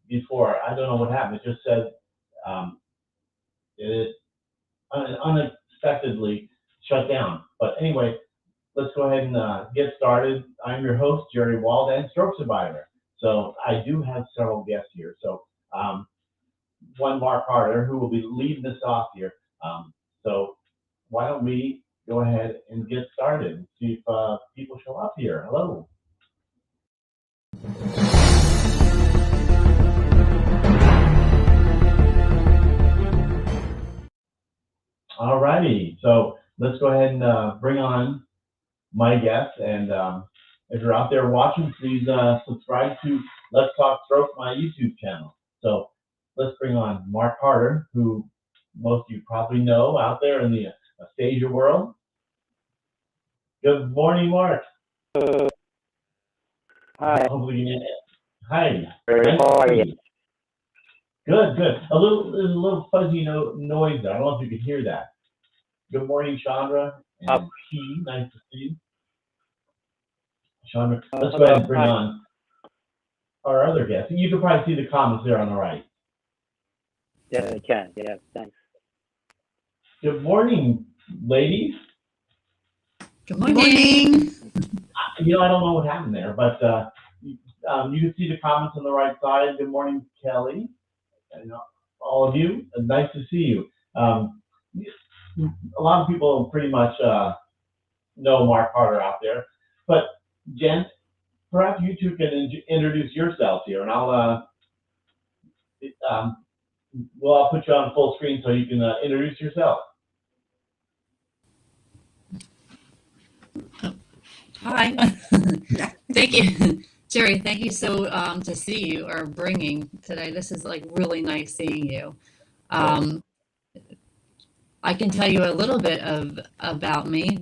before. I don't know what happened. It just said um, it unexpectedly shut down. But anyway, let's go ahead and get started. I'm your host, Jerry Walden, stroke survivor. So I do have several guests here. So one, Mark Harder, who will be leading us off here. So why don't we go ahead and get started and see if people show up here. Hello. All righty. So let's go ahead and bring on my guests. And if you're out there watching, please subscribe to Let's Talk Stroke, my YouTube channel. So let's bring on Mark Harder, who most of you probably know out there in the aphasia world. Good morning, Mark. Hi. Hopefully you can. Hi. How are you? Good, good. There's a little fuzzy noise there. I don't know if you can hear that. Good morning, Chandra and P. Nice to see you. Chandra, let's go ahead and bring on our other guest. You can probably see the comments there on the right. Yeah, I can. Yeah, thanks. Good morning, ladies. Good morning. I don't know what happened there, but you can see the comments on the right side. Good morning, Kelly, and all of you. Nice to see you. A lot of people pretty much know Mark Harder out there, but Jen, perhaps you two can introduce yourselves here, and I'll put you on full screen so you can introduce yourself. Hi. Thank you, Jerry. Thank you so to see you or bringing today. This is like really nice seeing you. I can tell you a little bit about me.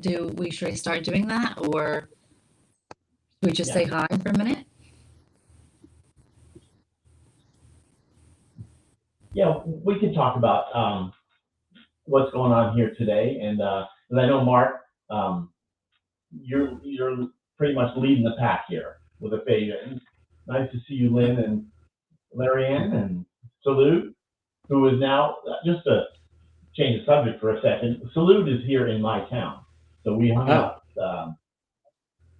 Should I start doing that, or should we just say hi for a minute? Yeah, we can talk about what's going on here today, and I know Mark, you're pretty much leading the pack here with aphasia. And nice to see you, Lynn and Larry Ann and Salute, who is now just to change the subject for a second. Salute is here in my town, so we hung out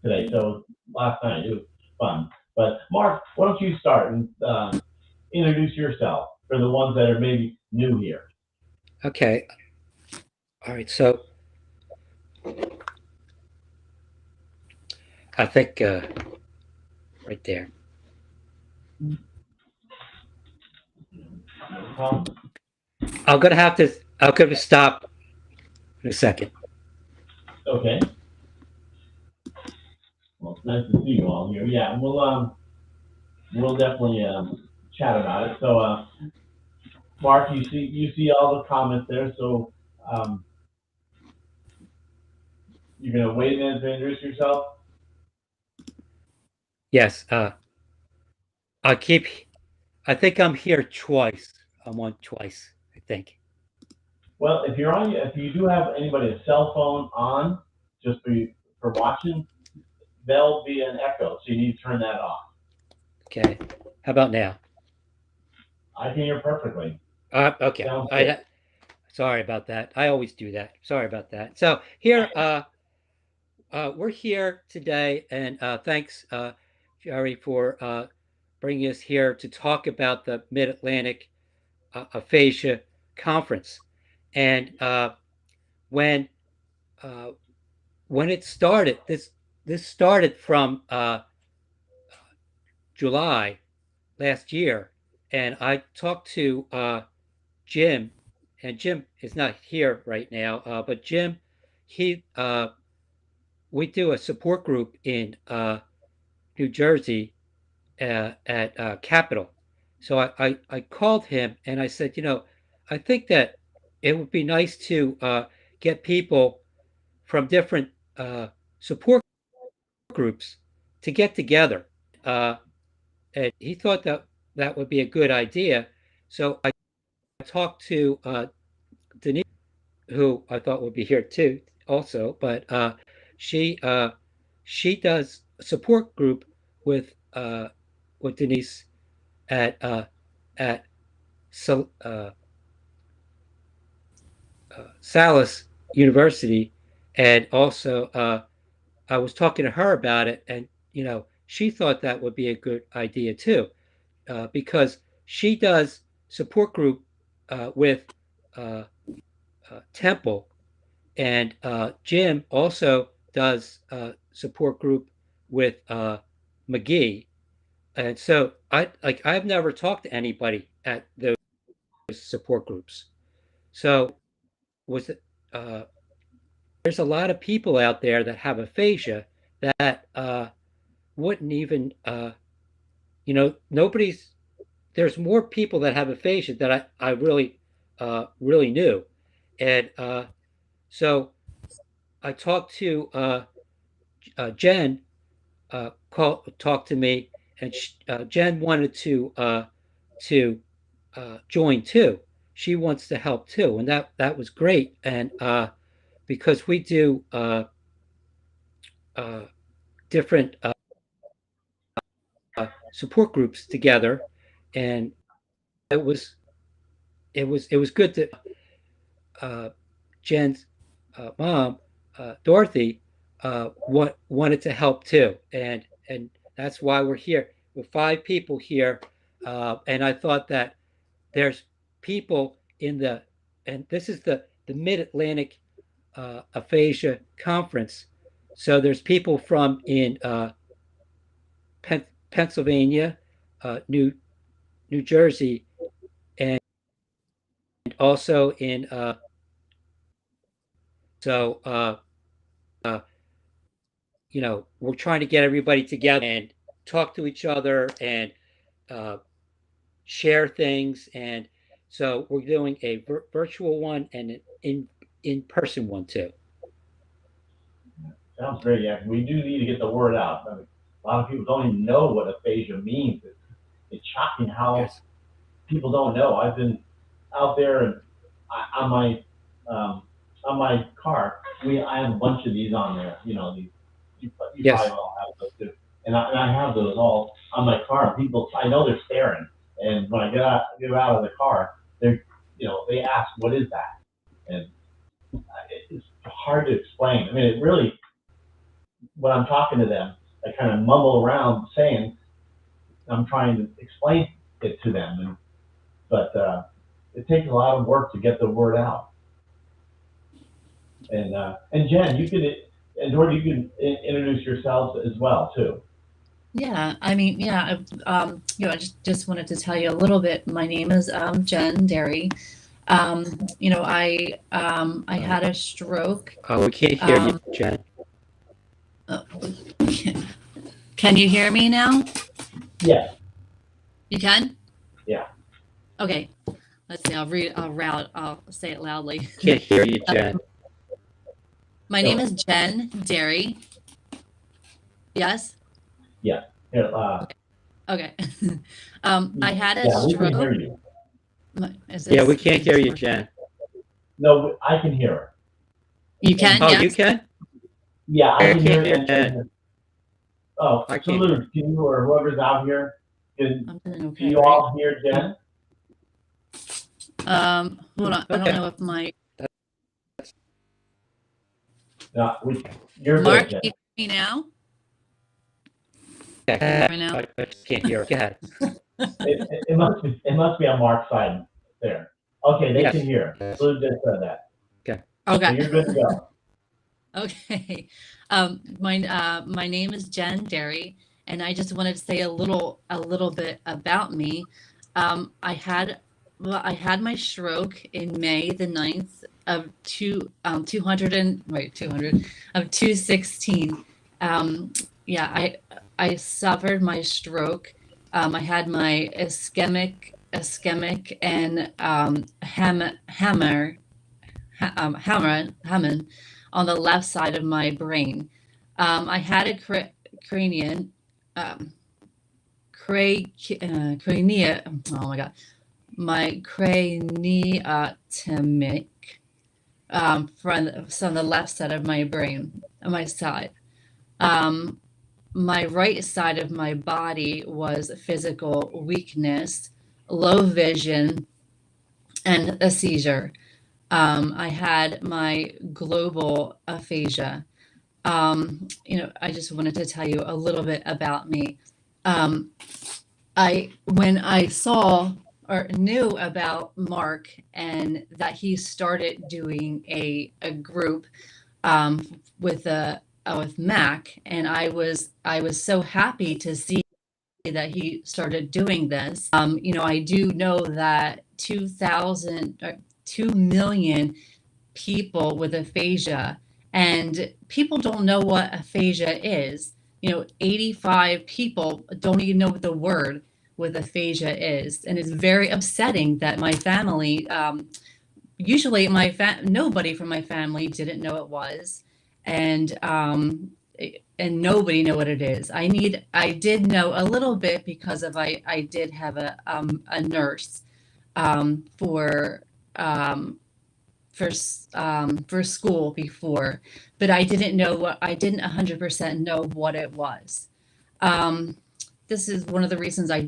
today. So last night it was fun. But Mark, why don't you start and introduce yourself for the ones that are maybe new here? Okay. All right. So I think right there. I'm gonna have to stop in a second. Okay. Well, it's nice to see you all here. Yeah, we'll definitely chat about it. So, Mark, you see all the comments there. So, you're gonna wait a minute to introduce yourself. Yes. I think I'm here twice. I'm on twice, I think. Well, if you do have anybody's cell phone on, just for watching, there'll be an echo, so you need to turn that off. Okay. How about now? I can hear perfectly. Okay. Sorry about that. I always do that. Sorry about that. So here, we're here today, and thanks, Jerry, for bringing us here to talk about the Mid-Atlantic Aphasia Conference. And when it started, this started from July last year, and I talked to Jim, and Jim is not here right now, but Jim, we do a support group in New Jersey at Capitol. So I called him and I said, I think that it would be nice to get people from different support groups to get together. And he thought that would be a good idea. So I talked to Denise, who I thought would be here too, also, but she does a support group with Denise at at Sal, Salis University, and also I was talking to her about it, and she thought that would be a good idea too, because she does support group with uh, Temple, and Jim also does support group with McGee, and so I've never talked to anybody at those support groups. So was it? There's a lot of people out there that have aphasia that wouldn't even nobody's. There's more people that have aphasia that I really really knew, and so I talked to Jen, talked to me, and Jen wanted to join too. She wants to help too, and that was great. And because we do uh, different support groups together, and it was it was good to uh, Jen's mom, Dorothy, wanted to help too, and that's why we're here. We're 5 people here, and I thought that there's people in the, and this is the Mid-Atlantic Aphasia Conference, so there's people from in Pennsylvania, New Jersey, and also in so uh, we're trying to get everybody together and talk to each other and uh, share things, and so we're doing a virtual one and an in-person one too. Sounds great. Yeah, we do need to get the word out. I mean, a lot of people don't even know what aphasia means. It's shocking how Yes. people don't know. I've been out there and on my um, car, I have a bunch of these on there. These you Yes. probably all have those too, and I have those all on my car. People, I know they're staring, and when I get out of the car, they ask, "What is that?" And it's hard to explain. I mean, it really, when I'm talking to them, I kind of mumble around saying I'm trying to explain it to them, but it takes a lot of work to get the word out. And Jen, you could, and Dorothy, you can introduce yourselves as well too. Yeah, I mean, yeah, I just wanted to tell you a little bit. My name is Jen Derry. I had a stroke. Oh, we can't hear you, Um, Jen. oh, can you hear me now? Yes. You can? Yeah. Okay. Let's see. I'll say it loudly. Can't hear you, Jen. My name is Jen Derry. Yes? Yeah. Here, Okay. I had a yeah, we can hear stroke. you. Yeah, we can't hear you, Jen. No, I can hear her. You can? Oh, Yes? you can? Yeah, I can hear can't you. hear Jen. Oh, I can't. Salute, can you or whoever's out here, can I'm doing can okay, you right? all hear Jen? Hold on. I don't Okay. know if my No, you're Mark, good, Jen. can you hear me now? Okay. Right now? I just can't hear her. Go ahead. It must be on Mark's side there. Okay, they Yes. can hear. Salute just said that. So Okay. you're good to go. Okay. My name is Jen Derry, and I just wanted to say a little bit about me. I had my stroke in May the 9th of 216. Yeah, I suffered my stroke. I had my ischemic and hammer on the left side of my brain. I had a cranium, crania. Oh my god, my craniotemic from the left side of my brain, on my side. Um, my right side of my body was physical weakness, low vision, and a seizure. I had my global aphasia. I just wanted to tell you a little bit about me. Um, when I saw or knew about Mark and that he started doing a group with Mac, and I was so happy to see that he started doing this. I do know that 2 million people with aphasia, and people don't know what aphasia is. 85 people don't even know what the word with aphasia is, and it's very upsetting that my family, usually nobody from my family didn't know it was, and nobody know what it is. I did know a little bit because I did have a nurse for for school before, but I didn't 100% know what it was. This is one of the reasons I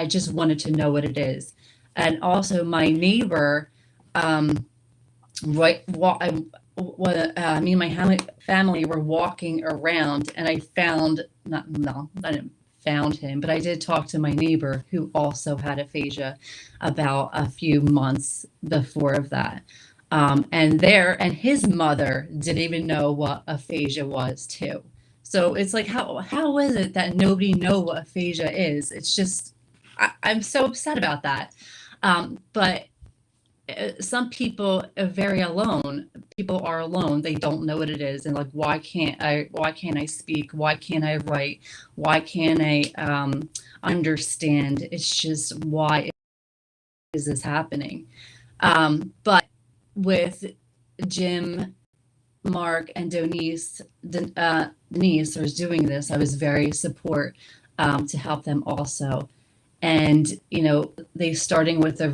just wanted to know what it is. And also my neighbor, right, me and my family were walking around, and I found, not, no, I didn't found him, but I did talk to my neighbor who also had aphasia about a few months before of that. And his mother didn't even know what aphasia was too. So it's like, how is it that nobody know what aphasia is? It's just, I'm so upset about that. But some people are very alone. People are alone. They don't know what it is, and like, why can't I speak? Why can't I write? Why can't I understand? It's just, why is this happening? But with Jim, Mark, and Denise was doing this, I was very support to help them also. And they starting with the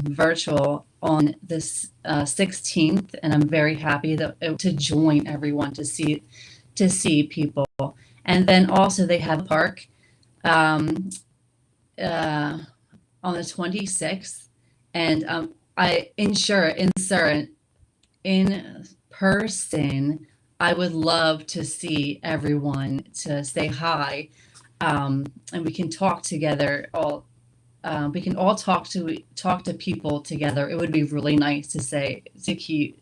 virtual on this 16th, and I'm very happy to join everyone to see people. And then also they have a park on the 26th, and I insert in person. I would love to see everyone, to say hi, and we can talk together. We can all talk to people together. It would be really nice It'd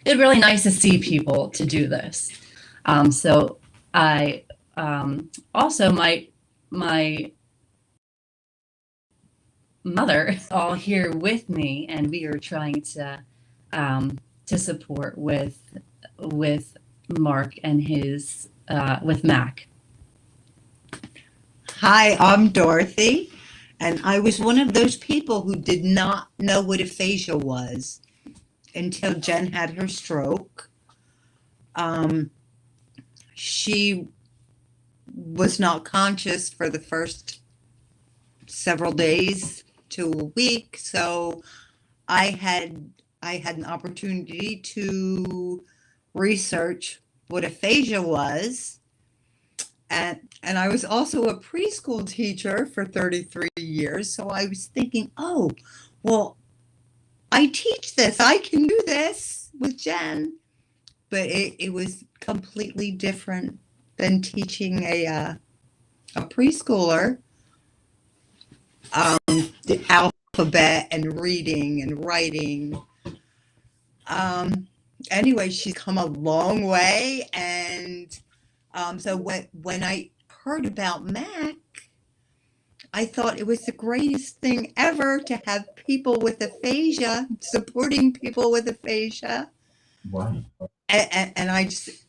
really nice to see people to do this. So I also my mother all here with me, and we are trying to support with Mark and his with Mac. Hi, I'm Dorothy, and I was one of those people who did not know what aphasia was until Jen had her stroke. She was not conscious for the first several days to a week, so I had an opportunity to research what aphasia was. And I was also a preschool teacher for 33 years. So I was thinking, oh, well, I teach this. I can do this with Jen. But it was completely different than teaching a preschooler the alphabet and reading and writing. Anyway, she's come a long way. And so when I heard about Mac, I thought it was the greatest thing ever to have people with aphasia, supporting people with aphasia. Right. And I just,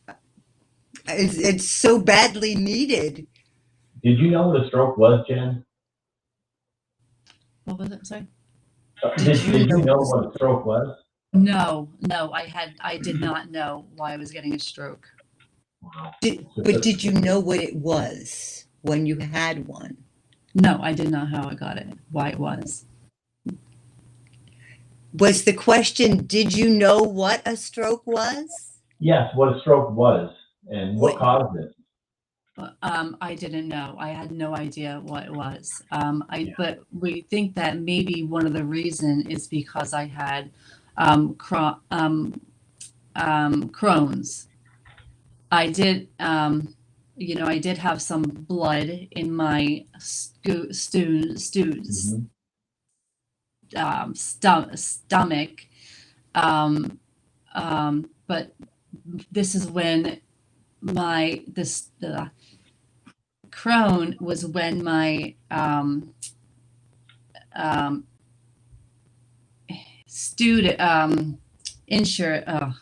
it's so badly needed. Did you know what a stroke was, Jen? What was it? Sorry. Did you know what a stroke was? No, I did not know why I was getting a stroke. Wow. But did you know what it was when you had one? No, I did not know how I got it, why it was. Was the question, did you know what a stroke was? Yes, what a stroke was and what caused it. I didn't know. I had no idea what it was. Yeah. But we think that maybe one of the reason is because I had Crohn's. I did, I did have some blood in my Mhm. stomach. But this is when the Crohn was when my student insure oh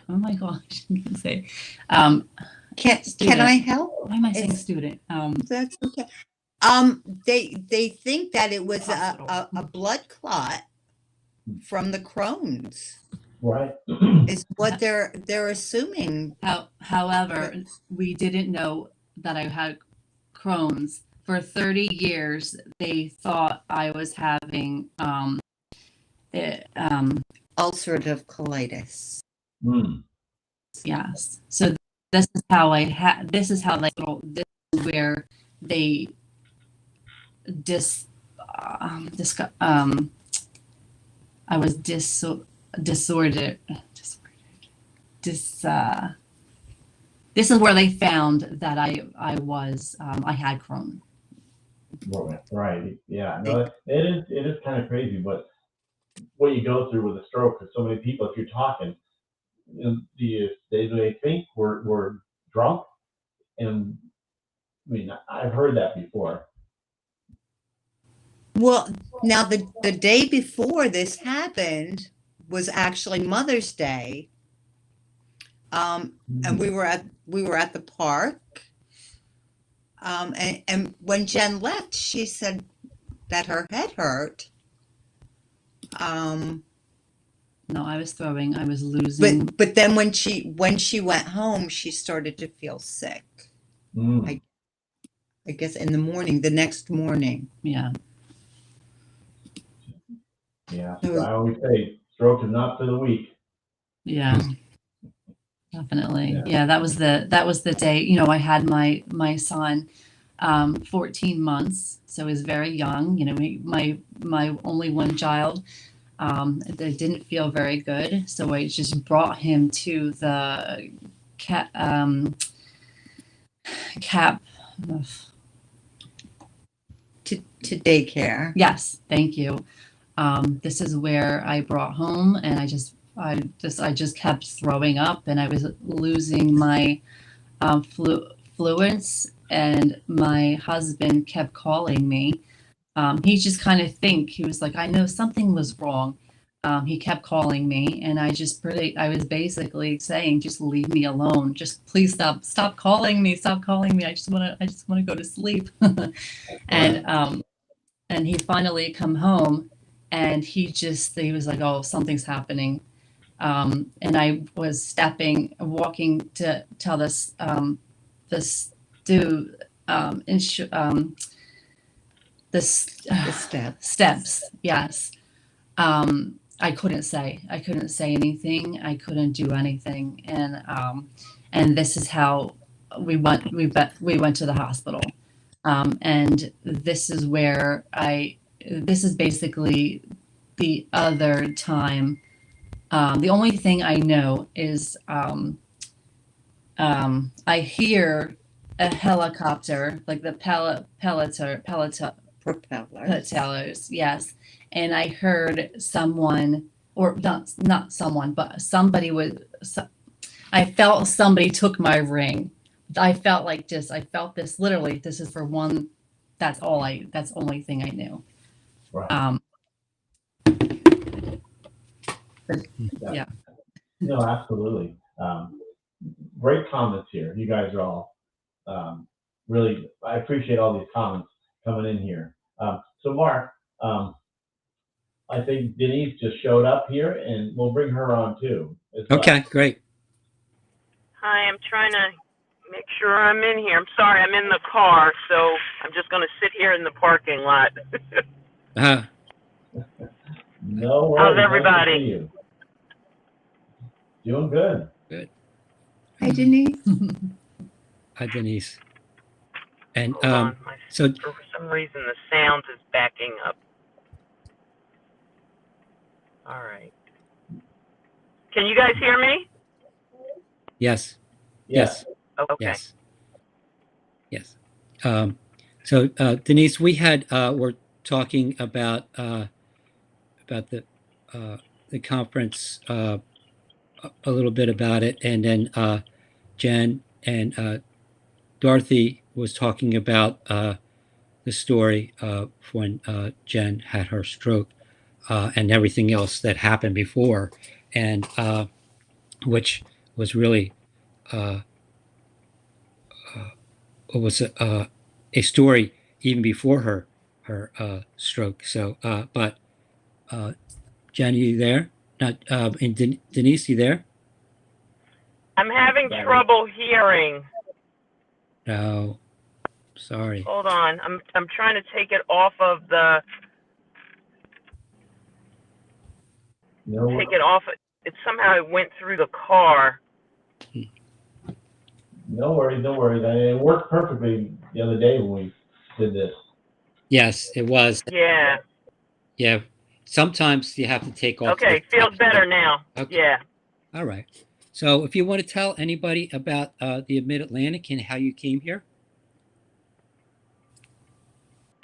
my gosh, I can say Can student. I help? Why am I saying It's- student? That's okay. They think that it was a blood clot from the Crohn's, Right. is what they're assuming. However, we didn't know that I had Crohn's. For 30 years, they thought I was having Ulcerative colitis. Mm. yes. So this is how this is how this is where they I was disordered. This is where they found that I had Crohn. Right. Yeah. No, it is kind of crazy what you go through with a stroke. Because so many people, if you're talking, do they think we're drunk? And I mean, I've heard that before. Well, now the day before this happened was actually Mother's Day. And we were at the park. And when Jen left, she said that her head hurt. No, I was losing. But then when she went home, she started to feel sick. Mm. I guess in the next morning. Yeah. Yeah. So I always say stroke is not for the weak. Yeah. Definitely. Yeah. That was the day, I had my son 14 months, so he was very young, my only one child. That didn't feel very good, so I just brought him to the cap To daycare. yes, thank you. This is where I brought home, and I just kept throwing up, and I was losing my fluids, and my husband kept calling me. He just kind of he was like, I know something was wrong. He kept calling me, and I was basically saying, just leave me alone. Just please stop calling me. Stop calling me. I just want to go to sleep. And he finally come home, and he was like, oh, something's happening. And I was walking to tell this the steps. Yes. I couldn't say anything. I couldn't do anything. And this is how we went to the hospital. And this is where this is basically the other time. The only thing I know is I hear a helicopter, like the propellers, yes. And I heard someone, or not someone, but somebody I felt somebody took my ring. I felt this literally, this is for one, that's the only thing I knew. Right. Yeah. No, absolutely. Great comments here. You guys are all really, I appreciate all these comments coming in here. So Mark, I think Denise just showed up here, and we'll bring her on too. Okay, great. Hi, I'm trying to make sure I'm in here. I'm sorry, I'm in the car, so I'm just going to sit here in the parking lot. No worries. How's everybody? Nice to see you. Doing good. Good. Hi, Denise. Denise. And Hold on. so For some reason, the sound is backing up. All right. Can you guys hear me? yes, Yes. Okay. yes. So Denise, we had we're talking about the conference, a little bit about it, and then Jen and Dorothy was talking about the story of when Jen had her stroke, and everything else that happened before, and which was really uh, was a story even before her stroke. So, but Jen, are you there? Not and Denise, you there? I'm having trouble hearing. No, sorry. Hold on. I'm trying to take it off of the. No, Take it off. It somehow went through the car. no worries, no worries. It worked perfectly the other day when we did this. Yes, it was. Yeah. Yeah. Sometimes you have to take off. Okay. Feels better now. Okay. Yeah. All right. So, if you want to tell anybody about the Mid-Atlantic and how you came here,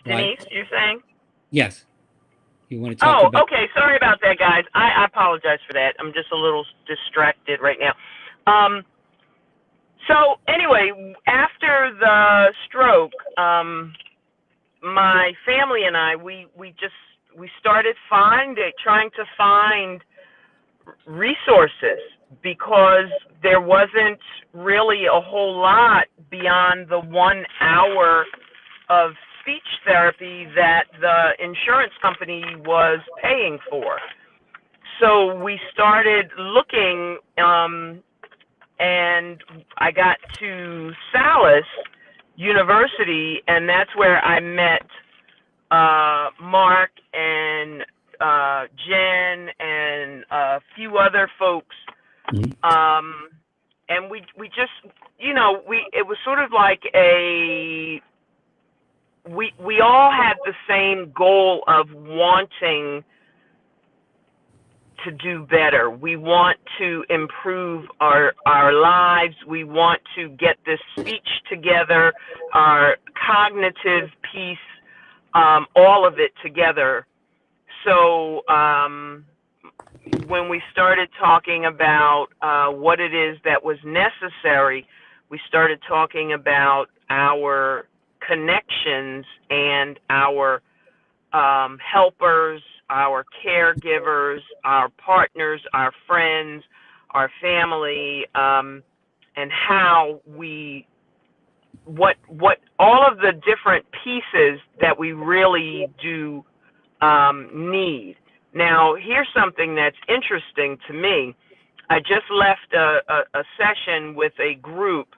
Denise, you're saying? yes, you want to talk Oh, about. okay. Sorry about that, guys. I apologize for that. I'm just a little distracted right now. So anyway, after the stroke, my family and I, we started trying to find resources because there wasn't really a whole lot beyond the 1 hour of speech therapy that the insurance company was paying for. So we started looking, and I got to Salis University, and that's where I met Mark and Jen and a few other folks. Mhm. And we just, it was sort of like we all had the same goal of wanting to do better. We want to improve our lives. We want to get this speech together, our cognitive piece, all of it together. So when we started talking about what it is that was necessary, we started talking about our connections and our helpers, our caregivers, our partners, our friends, our family, and how what all of the different pieces that we really do need. Now, here's something that's interesting to me. I just left a session with a group,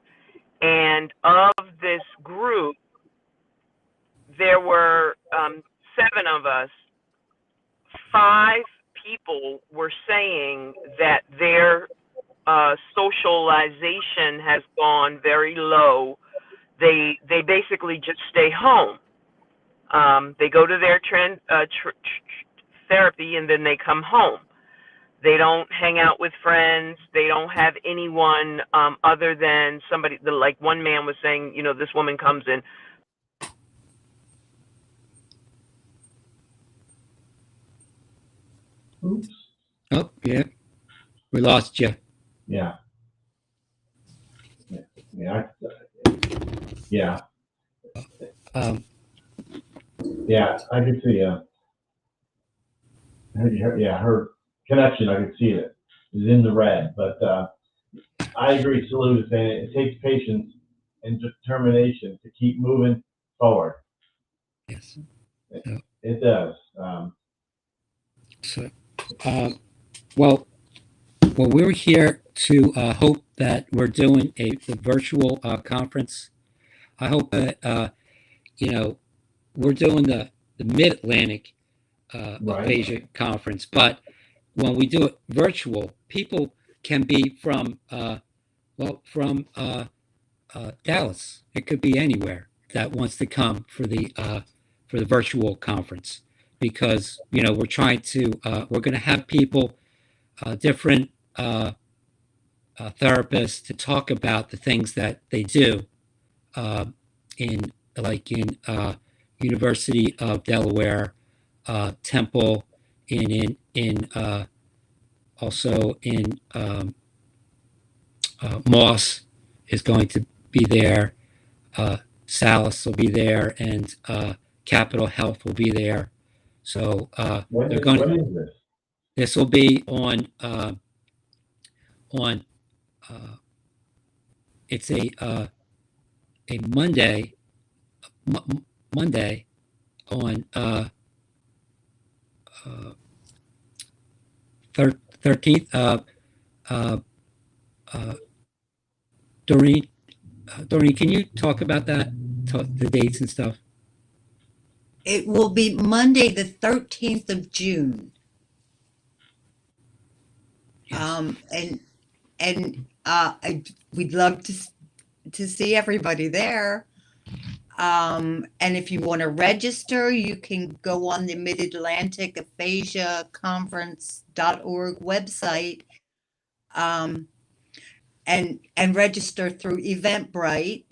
and of this group, there were 7 of us. 5 people were saying that their socialization has gone very low. They basically just stay home. They go to their therapy and then they come home. They don't hang out with friends. They don't have anyone other than somebody. Like one man was saying, this woman comes in. Oops. Oh, yeah, we lost you. Yeah. Yeah. Yeah, I could see. Her connection, I could see it is in the red. But I agree, Salute is saying it takes patience and determination to keep moving forward. Yes. It does. So, well, we're here to hope that we're doing a virtual conference. I hope that we're doing the Mid-Atlantic Right. Aphasia Conference, but when we do it virtual, people can be from Dallas. It could be anywhere that wants to come for the virtual conference, because we're trying to we're going to have people, different therapists, to talk about the things that they do in University of Delaware, Temple, in also in Moss is going to be there. Salis will be there, and Capital Health will be there. So When they're is, going. when is this? This will be on. It's a Monday. Monday on 13th. Doreen, can you talk about that? The dates and stuff. It will be Monday, the 13th of June. Yes. We'd love to see everybody there. And if you want to register, you can go on the Mid-Atlantic Aphasia Conference.org website, and register through Eventbrite.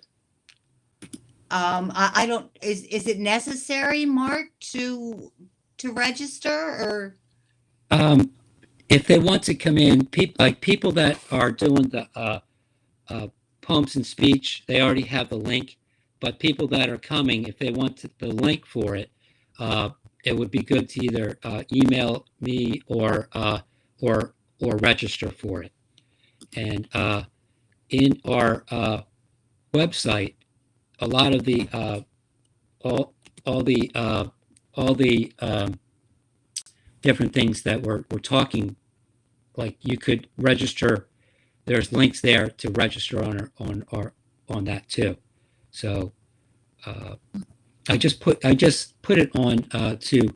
I don't, is it necessary, Mark, to register, or? If they want to come in, people that are doing the poems and speech, they already have the link. But people that are coming, if they want the link for it, it would be good to either email me or register for it. And in our website, a lot of the all the different things that we're talking, like you could register. There's links there to register on that too. So I just put it on to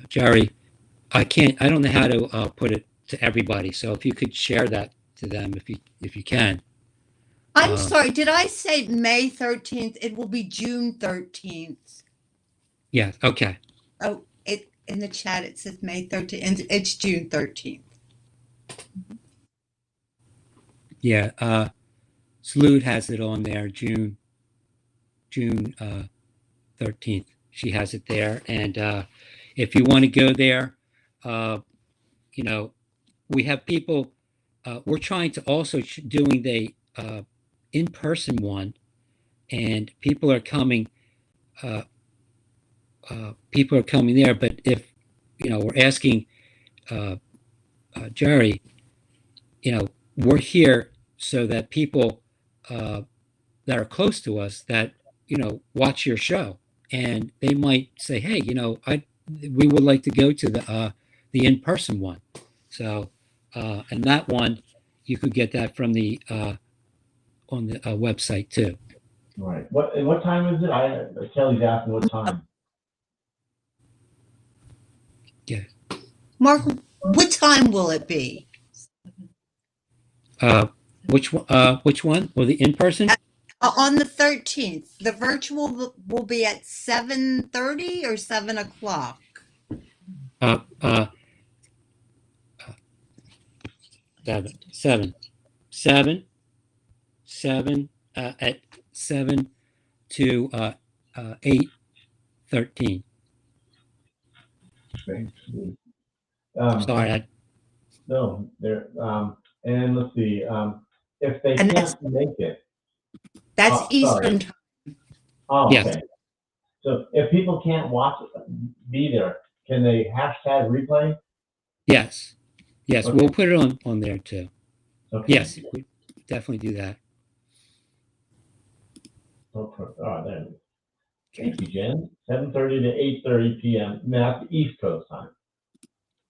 Jerry. I don't know how to put it to everybody. So if you could share that to them, if you can. I'm sorry, did I say May 13th? It will be June 13th. Yeah. Okay. Oh, in the chat it says May 13th, and it's June 13th. Yeah. Salute has it on there, June 13th. She has it there. And if you want to go there, we have people, we're trying to also doing the in-person one, and people are coming there. But if, we're asking Jerry, we're here so that people that are close to us that watch your show, and they might say, hey, we would like to go to the in-person one. So and that one, you could get that from the on the website too. Right. What time is it? Kelly's asking what time. Yeah. Mark, what time will it be? Which one? Well, the in-person? On the 13th. The virtual will be at 7:30 or 7 o'clock. Seven at 7 to 8:13. Okay. Sorry. No, there. And let's see. If they can't make it, that's Eastern sorry. time. Oh, Yes. okay. So if people can't be there, can they hashtag replay? Yes. Yes, Okay. we'll put it on there too. Okay. Yes, we definitely do that. Oh, there it is. Thank you, Jen. 7:30 to 8:30 p.m. Now that's East Coast time.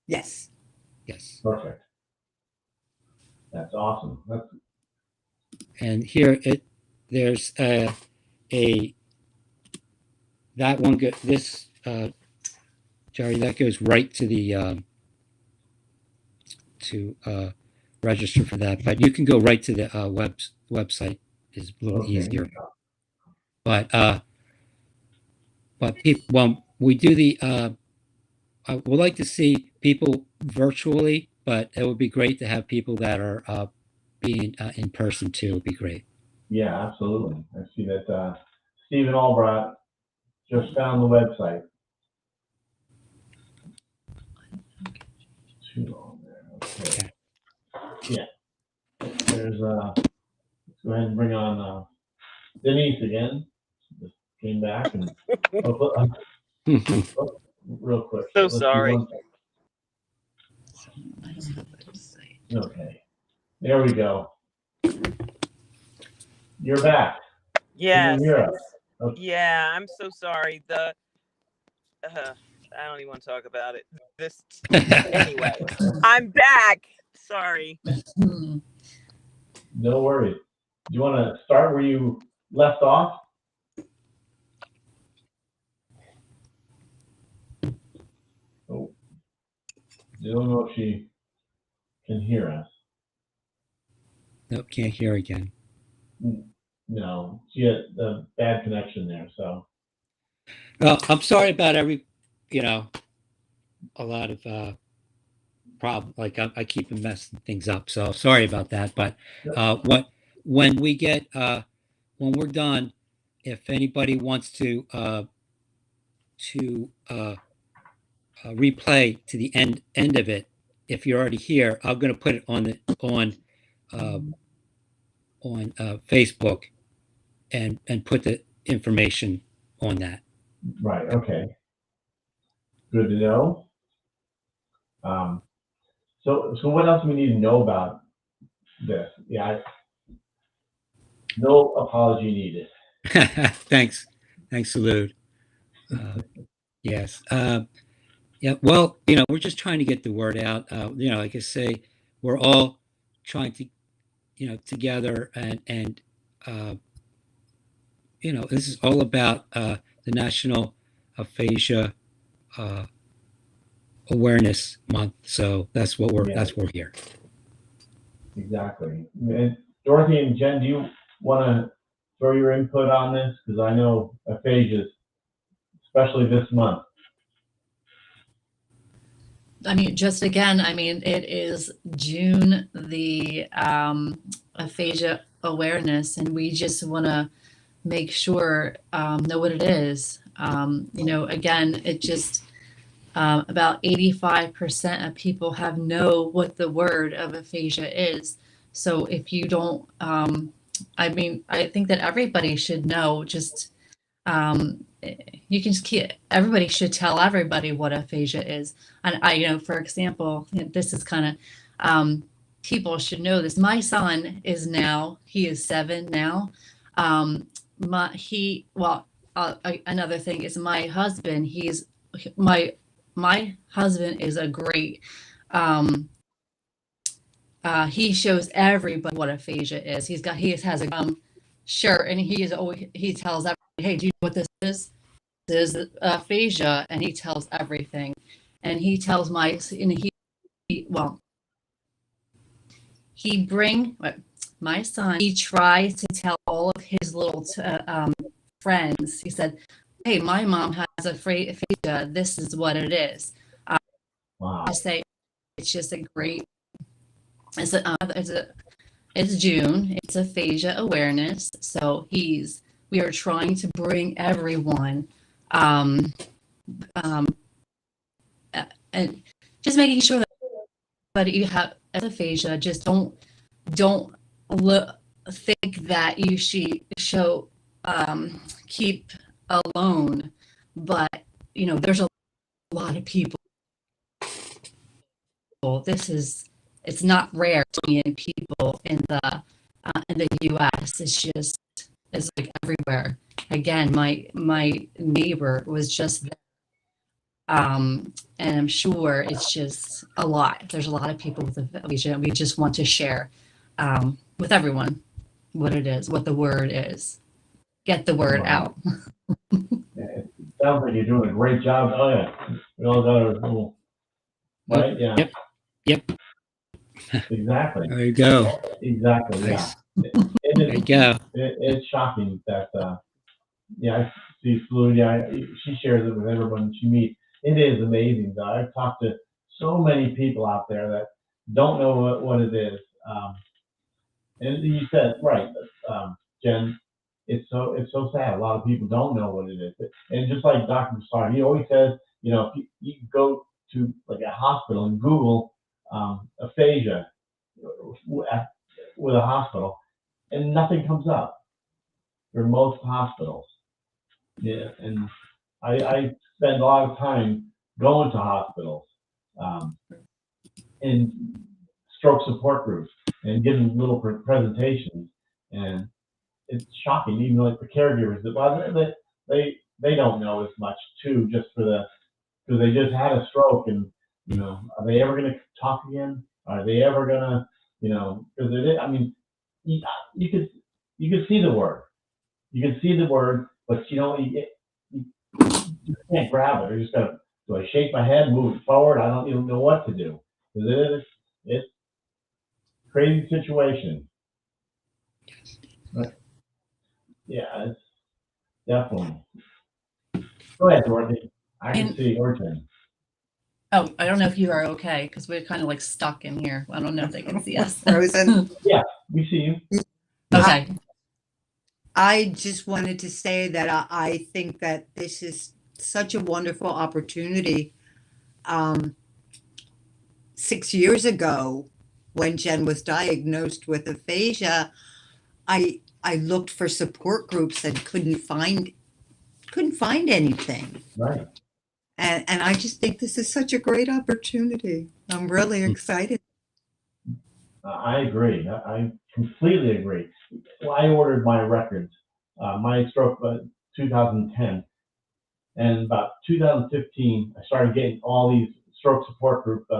Yes. Yes. Perfect. That's awesome. And here there's that one this Jerry, that goes right to the register for that. But you can go right to the website. Is a little Okay. easier. But people, well, we do the. I would like to see people virtually, but it would be great to have people that are being in person too. Would be great. Yeah, absolutely. I see that Stephen Albrecht just found the website. Too long there. Okay. Yeah. There's let's go ahead and bring on Denise again. Just came back and real quick. So Let's do sorry. one I don't have a website. Okay. There we go. You're back. Can Yes. you hear us? Okay. Yeah, I'm so sorry. I don't even want to talk about it. Anyway, I'm back. Sorry. No worries. Do you want to start where you left off? Oh, I don't know if she can hear us. Nope, can't hear again. No, she had a bad connection there. So Well, I'm sorry about a lot of problem. Like I keep messing things up, so sorry about that. But when we get when we're done, if anybody wants to replay to the end of it, if you're already here, I'm going to put it on Facebook and put the information on that. right, okay, good to know. So what else do we need to know about this? Yeah, no apology needed. Thanks, Salud. Yes. Yeah. Well, we're just trying to get the word out. Like I say, we're all trying to, together and this is all about the National Aphasia Awareness Month. So that's what we're here. Exactly. And Dorothy and Jen, do you want to throw your input on this? Because I know aphasias, especially this month. I mean, just again, it is June, the aphasia awareness, and we just want to make sure know what it is. Again, it just about 85% of people know what the word of aphasia is. So if you don't, I think that everybody should know. Just you can just everybody should tell everybody what aphasia is. And for example, this is kind of people should know this. My son he is 7 now. Another thing is my husband. My husband is a great. He shows everybody what aphasia is. He has a shirt, and he tells everybody, "Hey, do you know what this is? This is aphasia," and he tells everything. And he tells my son. He tries to tell all of his little friends. He said, "Hey, my mom has aphasia. This is what it is." Wow. I say it's just a great. It's June. It's aphasia awareness. So we are trying to bring everyone, and just making sure that you have aphasia. Just don't think that you should keep alone. But there's a lot of people. It's not rare to me in people in the U.S. It's like everywhere. Again, my neighbor was just there. And I'm sure it's just a lot. There's a lot of people with aphasia, and we just want to share with everyone what it is, what the word is. Get the word out. It sounds like you're doing a great job. Oh yeah, we all got our little, right? Yeah. Yep. Exactly. There you go. Exactly. Nice. Yeah. There you go. It's shocking that, yeah, I see Fluid. Yeah, she shares it with everyone she meets. It is amazing, though. I've talked to so many people out there that don't know what it is. And you said right, Jen. It's so sad. A lot of people don't know what it is. And just like Dr. Bassard, he always says, if you go to like a hospital and Google aphasia with a hospital, and nothing comes up for most hospitals. Yeah, and I spend a lot of time going to hospitals and stroke support groups and giving little presentations, and it's shocking. Even like the caregivers they don't know as much too, just because they just had a stroke, and are they ever going to talk again? Are they ever going to because I mean you could see the word, but you can't grab it. I just gotta, do I shake my head, move it forward? I don't even know what to do. It's a crazy situation. But yeah, it's definitely. Go ahead, Dorothy. I can see your turn. Oh, I don't know if you are okay because we're kind of like stuck in here. I don't know if they can see us. Frozen. Yeah, we see you. Okay. I just wanted to say that I think that this is such a wonderful opportunity. 6 years ago, when Jen was diagnosed with aphasia, I looked for support groups and couldn't find anything. Right. And I just think this is such a great opportunity. I'm really excited. I agree. I completely agree. Well, I ordered my records. My stroke was 2010, and about 2015, I started getting all these stroke support group.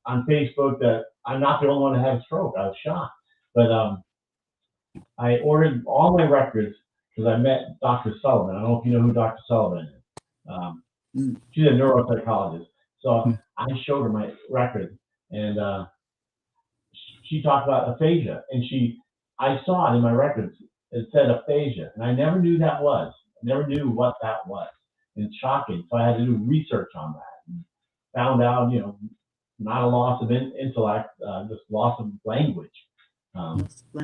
On Facebook, that I'm not the only one that had a stroke. I was shocked, but I ordered all my records because I met Dr. Sullivan. I don't know if you know who Dr. Sullivan is. She's a neuropsychologist. So I showed her my records, and she talked about aphasia, and I saw it in my records. It said aphasia, and I never knew that was. I never knew what that was. It's shocking. So I had to do research on that, and found out, not a loss of intellect, just loss of language,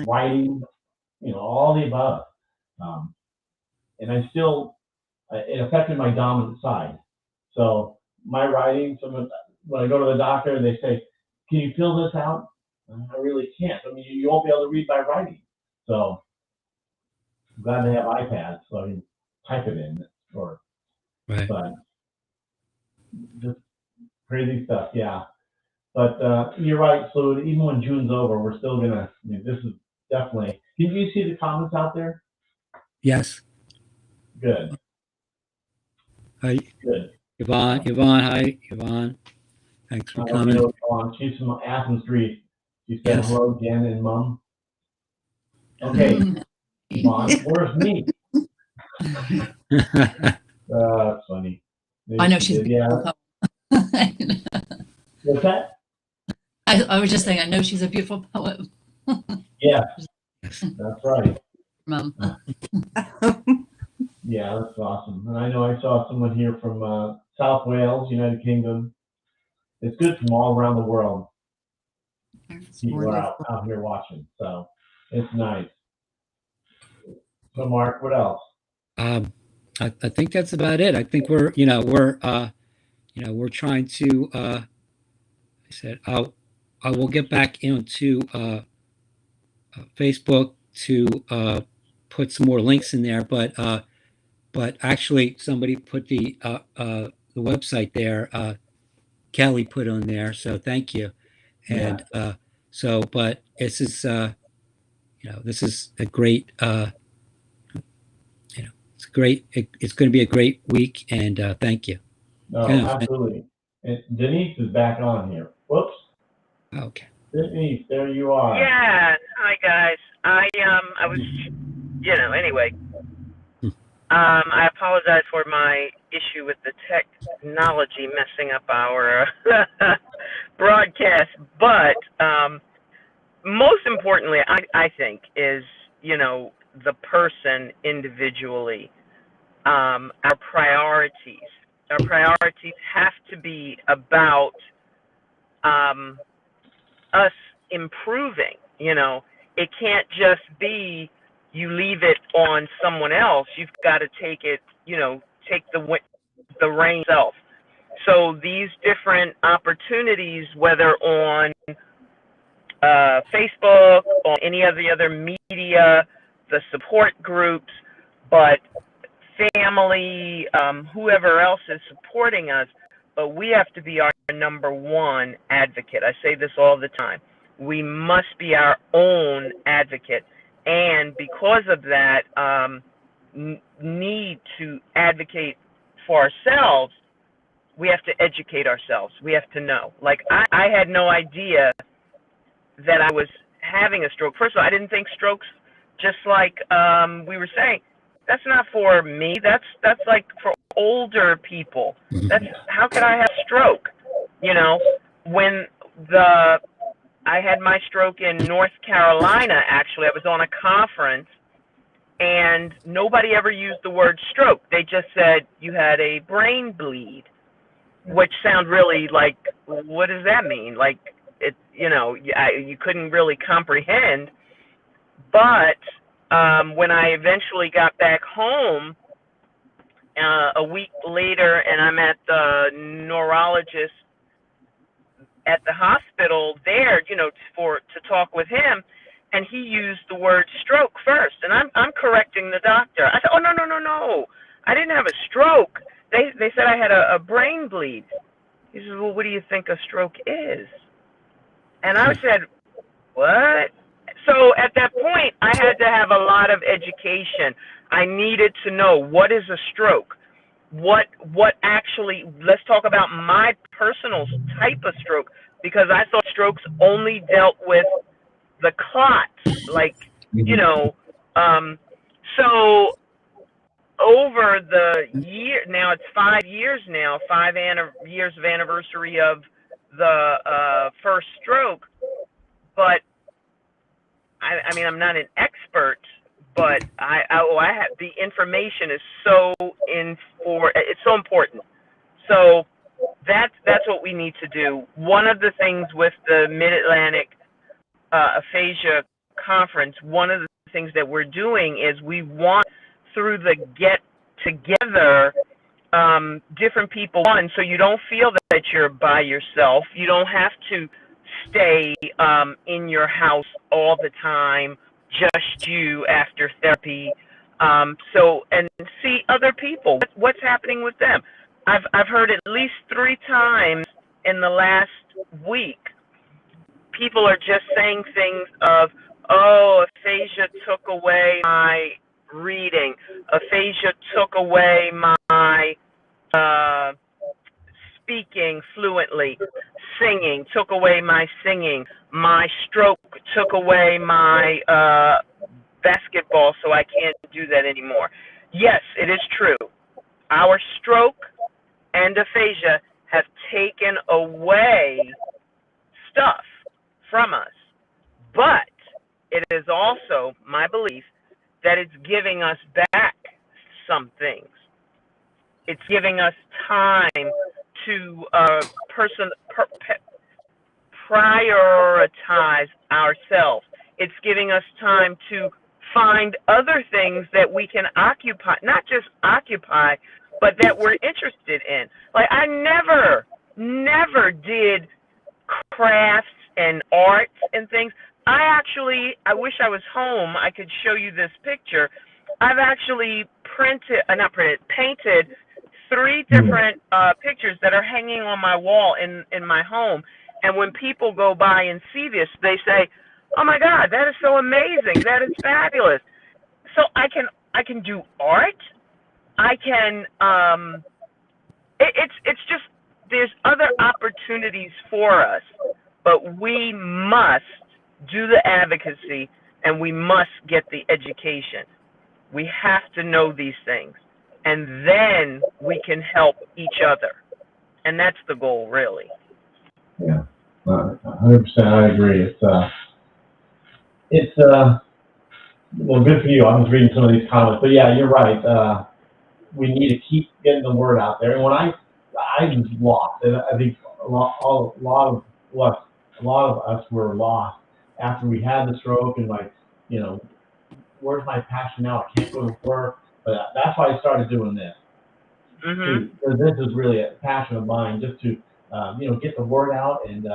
writing, all the above. And it affected my dominant side. So my writing, when I go to the doctor, they say, "Can you fill this out?" I really can't. I mean, you won't be able to read my writing. So I'm glad they have iPads so I can type it in. Right. But just crazy stuff, yeah. But you're right, Fluid. Even when June's over, we're still gonna. I mean, this is definitely. Can you see the comments out there? Yes. Good. Hi, Good. Yvonne. Hi, Yvonne. Thanks for coming. She's from Athens, Greece. She said Yes. hello, Jen and Mom. Okay, Yvonne, where's me? That's funny. I know she's Yeah. What's that? I was just saying, I know she's a beautiful poet. Yeah, that's right. Mom. Yeah, that's awesome. And I know I saw someone here from South Wales, United Kingdom. It's good from all around the world. People are out here watching, so it's nice. So, Mark, what else? I think that's about it. I think we're trying to. I said I will get back into Facebook to put some more links in there, but actually somebody put the website there. Kelly put on there, so thank you. And but this is this is a great it's great. It's going to be a great week, and thank you. No, absolutely. And Denise is back on here. Whoops. Okay. Denise, there you are. Yeah. Hi guys. I was anyway. I apologize for my issue with the technology messing up our broadcast, but importantly, I think, is, you know, the person individually, our priorities. Our priorities have to be about us improving, you know. It can't just be you leave it on someone else. You've got to take it, you know, take the reins yourself. So these different opportunities, whether on Facebook, on any of the other media, the support groups, but family, whoever else is supporting us, but we have to be our number one advocate. I say this all the time. We must be our own advocate. And because of that, need to advocate for ourselves, we have to educate ourselves. We have to know. Like, I had no idea that I was having a stroke. First of all, I didn't think strokes, just like we were saying, that's not for me. That's like for older people. That's, how could I have a stroke? You know, when I had my stroke in North Carolina, actually, I was on a conference, and nobody ever used the word stroke. They just said you had a brain bleed, which sounds really like, what does that mean? Like, it, you know, you couldn't really comprehend. But when I eventually got back home a week later, and I'm at the neurologist at the hospital there, you know, to talk with him, and he used the word stroke first, and I'm correcting the doctor. I said, oh, no, I didn't have a stroke. They said I had a brain bleed. He says, well, what do you think a stroke is? And I said, what? So at that point, I had to have a lot of education. I needed to know, what is a stroke? What actually, let's talk about my personal type of stroke, because I thought strokes only dealt with the clots, like, you know, so over the year, now it's 5 years now, 5 years of anniversary of the first stroke, but I mean, I'm not an expert, but I have, the information is it's so important. So that's what we need to do. One of the things with the Mid-Atlantic Aphasia Conference, one of the things that we're doing is we want, through the get together, different people, so you don't feel that you're by yourself. You don't have to stay in your house all the time, just you after therapy. So, and see other people. What's happening with them? I've heard at least 3 times in the last week, people are just saying things of, oh, aphasia took away my reading. Aphasia took away my speaking fluently. Singing took away my singing. My stroke took away my basketball, so I can't do that anymore. Yes, it is true. Our stroke and aphasia have taken away stuff from us. But it is also my belief that it's giving us back some things. It's giving us time to prioritize ourselves. It's giving us time to find other things that we can occupy, not just occupy, but that we're interested in. Like, I never did crafts and arts and things. I wish I was home. I could show you this picture. I've actually painted 3 different pictures that are hanging on my wall in my home. And when people go by and see this, they say, oh my God, that is so amazing. That is fabulous. So I can do art. I can, it's just, there's other opportunities for us, but we must do the advocacy and we must get the education. We have to know these things, and then we can help each other. And that's the goal, really. Yeah, 100%. I agree. It's it's, well, good for you. I was reading some of these comments, but yeah, you're right. We need to keep getting the word out there. And when I was lost, and I think a lot of us were lost after we had the stroke, and like, where's my passion now? I can't go to work, but that's why I started doing this. Because this is really a passion of mine, just to get the word out and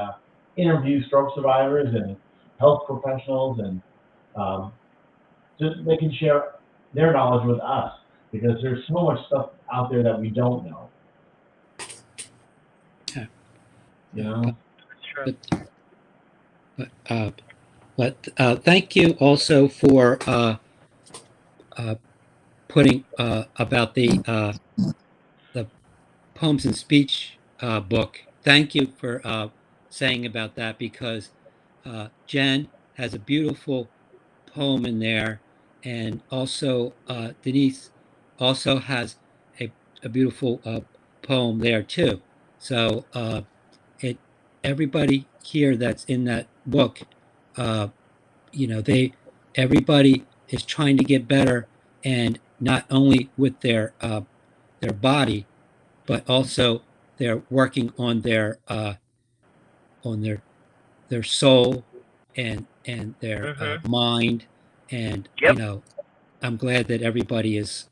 interview stroke survivors and health professionals, and just they can share their knowledge with us, because there's so much stuff out there that we don't know. Yeah. But thank you also for putting about the poems and speech book. Thank you for saying about that, because Jen has a beautiful poem in there, and also Denise also has a beautiful poem there too. So everybody here that's in that book, everybody is trying to get better, and not only with their body, but also they're working on their soul and their mind, and I'm glad that everybody is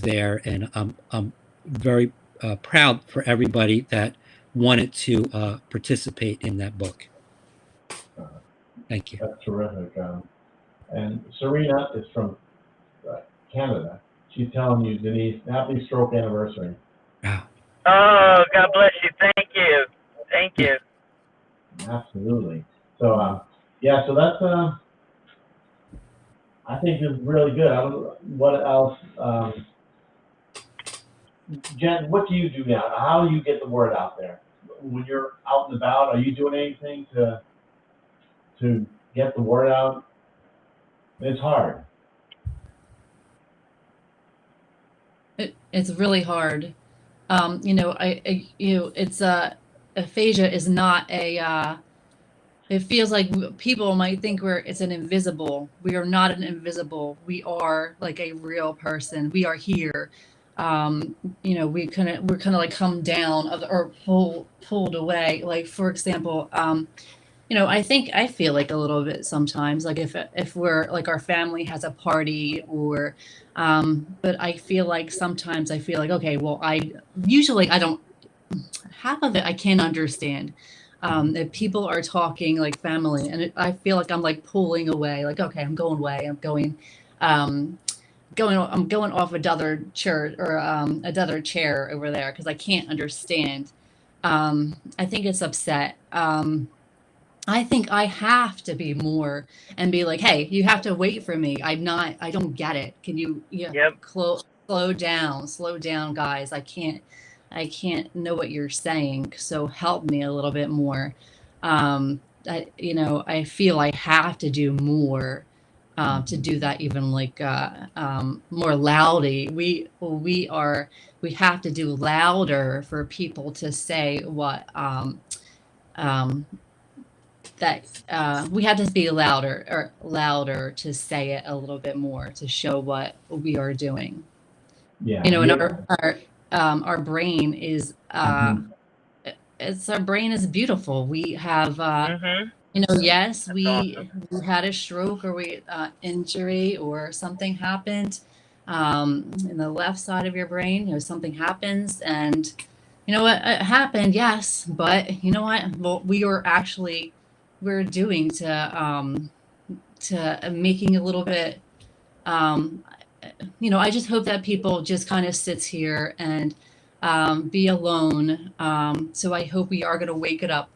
there, and I'm very proud for everybody that wanted to participate in that book. Thank you. That's terrific. And Serena is from Canada. She's telling you, Denise, happy stroke anniversary. Wow. Oh, God bless you. Thank you. Thank you. Absolutely. So, so that's, I think is really good. What else? Jen, what do you do now? How do you get the word out there? When you're out and about, are you doing anything to get the word out? It's hard. It's really hard. It's aphasia is not a. It feels like people might think it's an invisible. We are not an invisible. We are like a real person. We are here. We're kind of like come down or pulled away. Like, for example, I feel like a little bit sometimes, like if we're like our family has a party, or but I feel like sometimes I feel like, okay, well, I don't, half of it I can't understand. If people are talking like family, and I feel like I'm like pulling away, like, okay, I'm going away, I'm going off another chair, or another chair over there, because I can't understand. I think it's upset. I think I have to be more and be like, hey, you have to wait for me. I don't get it. Can you slow down, guys. I can't know what you're saying. So help me a little bit more. I feel I have to do more to do that, even like more loudly. We have to do louder for people to say what that we have to be louder to say it a little bit more, to show what we are doing. Yeah. And our brain is our brain is beautiful. We have yes, we had a stroke, or we injury, or something happened in the left side of your brain. Something happens, and you know what, it happened, yes, but you know what, well, we're doing to making a little bit, I just hope that people just kind of sits here and be alone. So I hope we are going to wake it up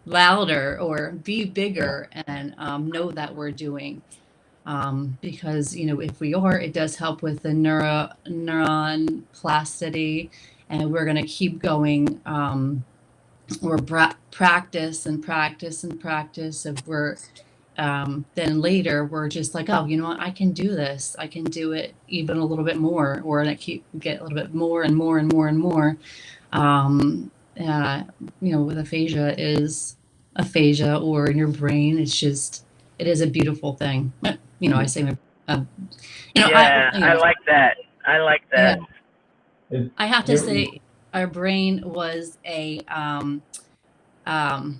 louder, or be bigger, and know that we're doing. Because if we are, it does help with the neuron plasticity, and we're going to keep going. Or practice and practice and practice. If we're then later we're just like, oh, you know what, I can do this. I can do it even a little bit more, or I get a little bit more and more and more and more. with aphasia is aphasia or in your brain. It is a beautiful thing. I say, um, Yeah, I like that. I like yeah, that. I have to Here- say, our brain was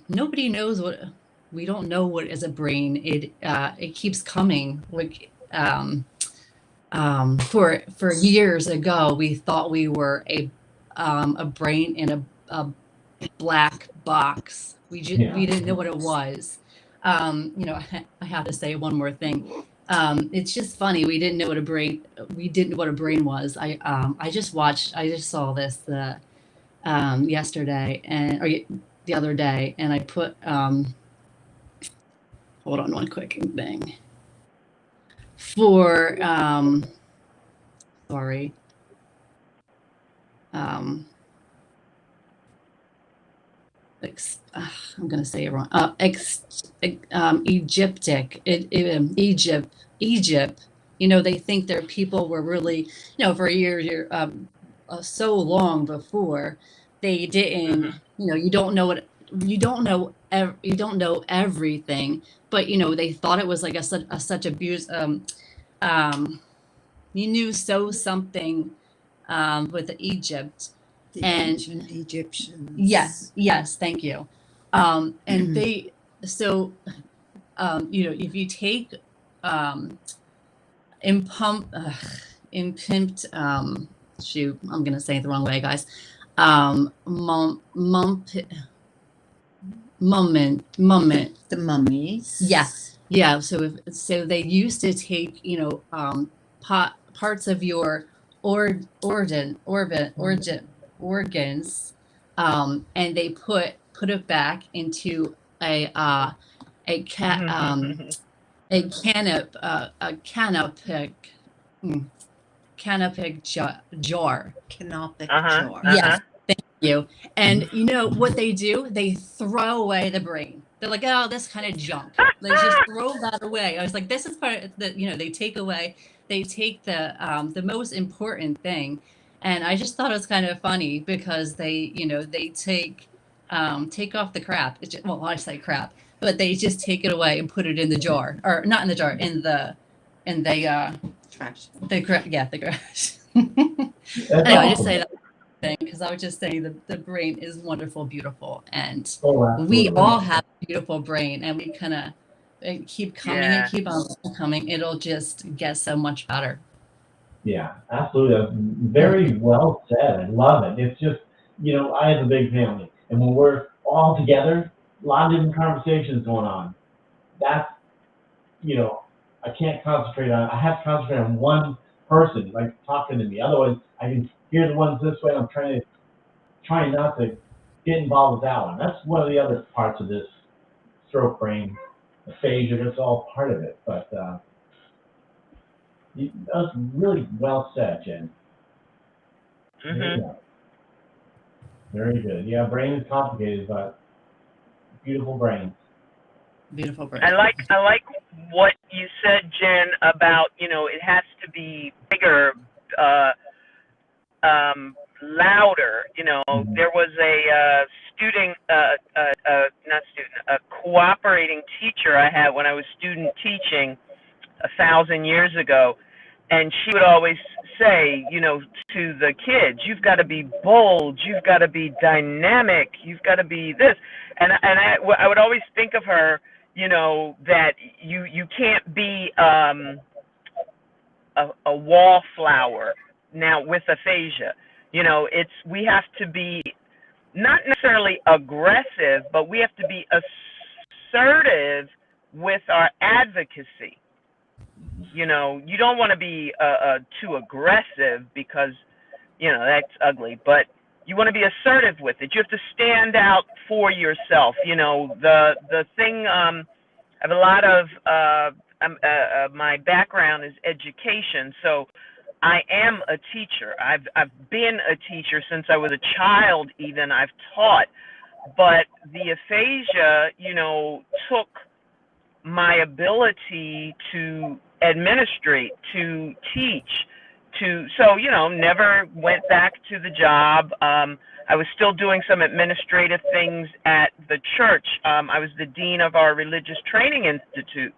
nobody knows we don't know what is a brain. It keeps coming. Like, for years ago, we thought we were a brain in a black box. Yeah. We didn't know what it was. I have to say one more thing. It's just funny. We didn't know what a brain was. I just saw this yesterday the other day, and I put, hold on one quick thing for, sorry. Um, I'm going to say it wrong. Egypt. They think their people were really, for years, so long before they didn't. You don't know what you don't know everything, but they thought it was like such abuse. You knew something with Egypt. The And ancient Egyptians. Yes, thank you. And they, so, if you take, impimped, shoot, I'm going to say it the wrong way, guys. Moment. The mummies. Yeah. So they used to take, parts of your organs, and they put it back into a canopic jar. Canopic Uh-huh. jar. Yes, thank you. And you know what they do? They throw away the brain. They're like, oh, this kind of junk. They just throw that away. I was like, this is part of the, they take the most important thing. And I just thought it was kind of funny because they take off the crap. Well, I say crap, but they just take it away and put it in the jar, or not in the jar, in the Trash. the grass. That's Anyway, I just awesome. say that thing because I was just saying the brain is wonderful, beautiful, and Oh, we absolutely. all have a beautiful brain, and we kind of keep coming Yeah. and keep on coming. It'll just get so much better. Yeah, absolutely. That's very well said. I love it. It's just, I have a big family, and when we're all together, a lot of different conversations going on. That's, I can't concentrate on. I have to concentrate on one person, like talking to me. Otherwise, I can hear the ones this way. And I'm trying not to get involved with that one. That's one of the other parts of this stroke brain aphasia. That's all part of it. But that was really well said, Jen. Mhm. Yeah. Very good. Yeah, brain is complicated, but beautiful brain. Beautiful brain. I like what you said, Jen, about it has to be bigger, louder. Mhm. There was a student, not student, a cooperating teacher I had when I was student teaching 1,000 years ago, and she would always say, to the kids, you've got to be bold, you've got to be dynamic, you've got to be this, and I would always think of her, that you can't be a wallflower now with aphasia. We have to be not necessarily aggressive, but we have to be assertive with our advocacy. You don't want to be too aggressive because, that's ugly, but you want to be assertive with it. You have to stand out for yourself. The thing, I have a lot of, my background is education, so I am a teacher. I've been a teacher since I was a child even. I've taught. But the aphasia, took my ability to administrate, to teach, so, never went back to the job. I was still doing some administrative things at the church. I was the dean of our religious training institute,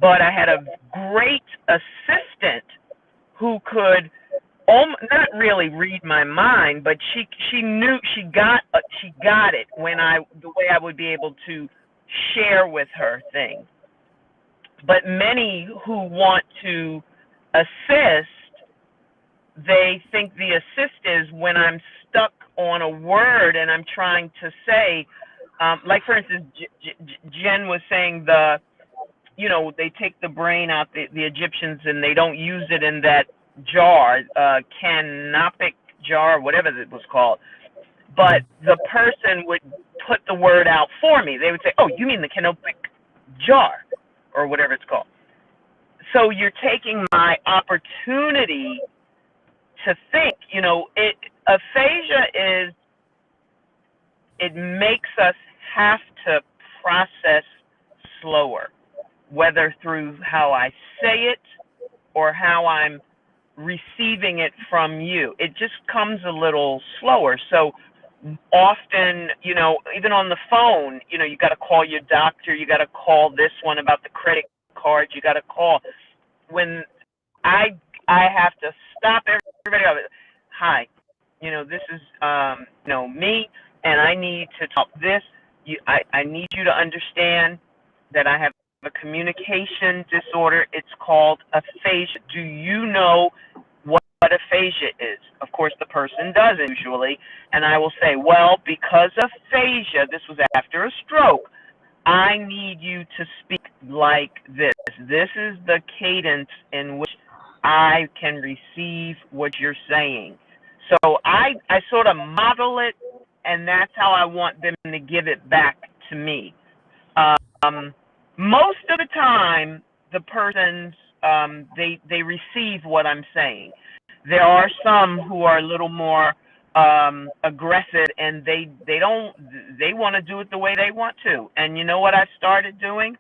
but I had a great assistant who could not really read my mind, but she knew, she got it the way I would be able to share with her things. But many who want to assist, they think the assist is when I'm stuck on a word and I'm trying to say, like for instance, Jen was saying they take the brain out, the Egyptians, and they don't use it in that jar, canopic jar, whatever it was called. But the person would put the word out for me. They would say, "Oh, you mean the canopic jar," or whatever it's called. So you're taking my opportunity to think. Aphasia it makes us have to process slower, whether through how I say it or how I'm receiving it from you. It just comes a little slower. So often, even on the phone, you got to call your doctor, you got to call this one about the credit card, you got to call. When I have to stop everybody up. Hi, this is me, and I need to talk this. I need you to understand that I have a communication disorder. It's called aphasia. Do you know what aphasia is? Of course, the person doesn't usually, and I will say, well, because aphasia, this was after a stroke, I need you to speak like this. This is the cadence in which I can receive what you're saying. So I sort of model it, and that's how I want them to give it back to me. Most of the time, the persons, they receive what I'm saying. There are some who are a little more aggressive, and they want to do it the way they want to. And you know what I've started doing?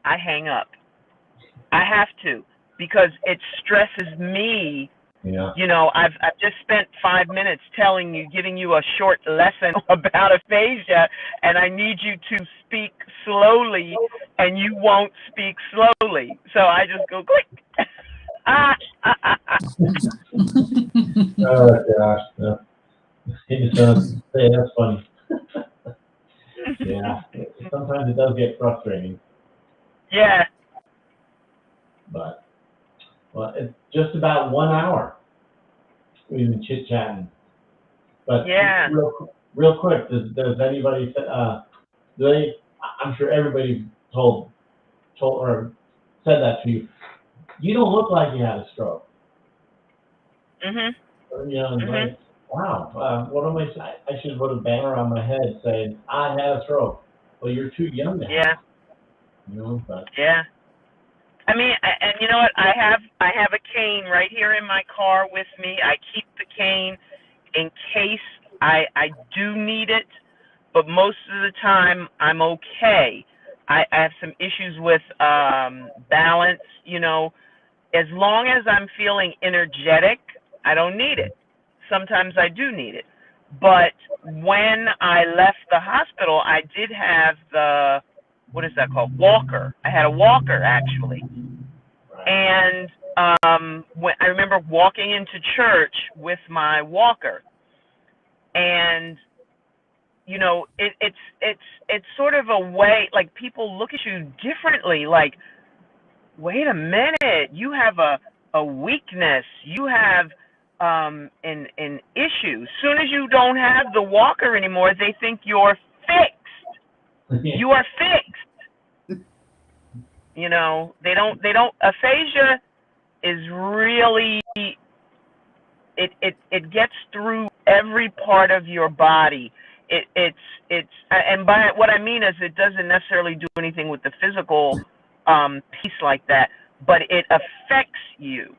I hang up. I have to, because it stresses me. Yeah. I've just spent 5 minutes giving you a short lesson about aphasia, and I need you to speak slowly, and you won't speak slowly. So I just go click. Oh gosh, no. He just say that's funny. Yeah, sometimes it does get frustrating, Yeah. but it's just about 1 hour we've been chit chatting. But Yeah. real quick, does anybody I'm sure everybody told or said that to you. You don't look like you had a stroke. Mhm. Like, wow, what am I should put a banner on my head saying I had a stroke. Well, you're too young to have. Yeah. But Yeah. I mean, and you know what? I have a cane right here in my car with me. I keep the cane in case I do need it, but most of the time I'm okay. I have some issues with balance. As long as I'm feeling energetic, I don't need it. Sometimes I do need it. But when I left the hospital, I did have what is that called? Walker. I had a walker, actually. And when I remember walking into church with my walker, and it's sort of a way, like, people look at you differently, like, wait a minute, you have a weakness, you have an issue. Soon as you don't have the walker anymore, they think you're fixed. You are fixed. They don't, aphasia is really, it gets through every part of your body. And by what I mean is, it doesn't necessarily do anything with the physical piece like that, but it affects you.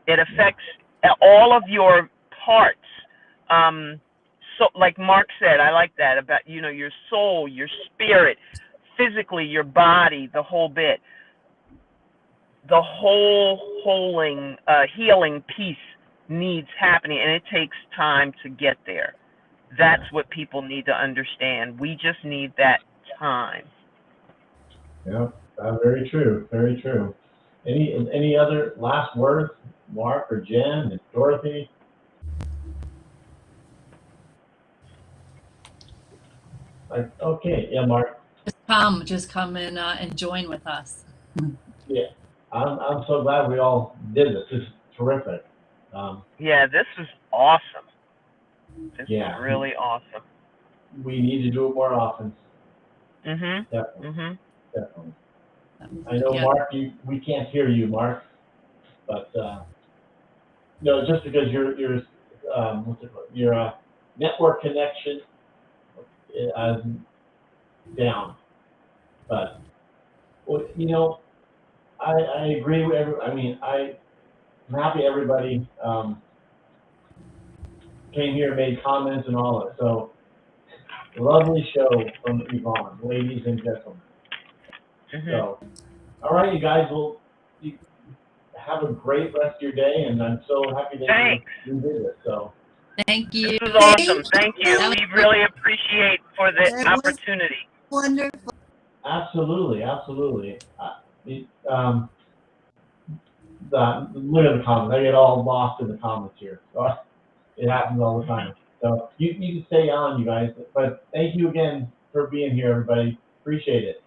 It affects all of your parts. So, like Mark said, I like that about, your soul, your spirit, physically, your body, the whole bit. the whole healing piece needs happening, and it takes time to get there. That's what people need to understand. We just need that time. Yeah, very true, very true. Any other last words, Mark or Jen and Dorothy? Okay, yeah, Mark. Just come and join with us. Yeah, I'm so glad we all did this. This is terrific. Yeah, this is awesome. This Yeah. is really awesome. We need to do it more often. Mhm. Definitely, Mhm. definitely. I know, Yeah. Mark, we can't hear you, Mark, but no, just because your what's it called? Your network connection is down. But well, you know, I agree with I mean, I'm happy everybody came here, made comments and all that. So lovely show from Yvonne, ladies and gentlemen. Mhm. So, all right, you guys will have a great rest of your day, and I'm so happy that Thanks. you did this. So, Thank you. This was awesome. Thank you. That was We really appreciate for the That was opportunity. wonderful. absolutely, absolutely. Look at the comments. I get all lost in the comments here. So it happens all the time. So you can stay on, you guys. But thank you again for being here, everybody. Appreciate it.